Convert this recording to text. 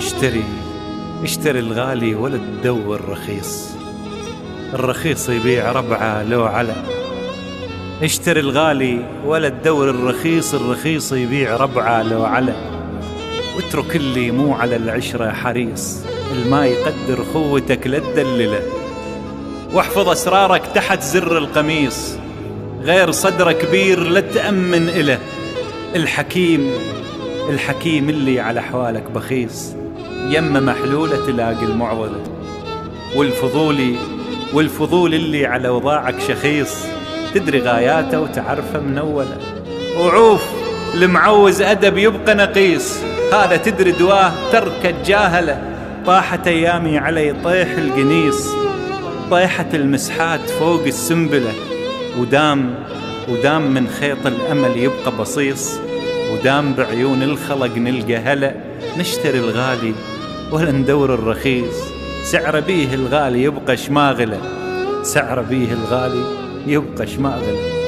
اشتري اشتري الغالي ولا تدور رخيص، الرخيص يبيع ربعه لو على. اشتري الغالي ولا تدور الرخيص، الرخيص يبيع ربعه لو على. واترك اللي مو على العشرة حريص، الما يقدر خوتك لا تدلله. واحفظ أسرارك تحت زر القميص، غير صدره كبير لا تأمن إله. الحكيم اللي على أحوالك بخيص، يم محلولة تلاقي المعضلة. والفضول اللي على وضاعك شخيص، تدري غاياته وتعرفه منولة. وعوف المعوز أدب يبقى نقيص، هذا تدري دواه ترك الجاهلة. طاحت أيامي علي طيح القنيص، طيحت المسحات فوق السنبلة. ودام من خيط الأمل يبقى بصيص، ودام بعيون الخلق نلقى هلا. نشتري الغالي ولا ندور الرخيص، سعر بيه الغالي يبقى شماغله، سعر بيه الغالي يبقى شماغله.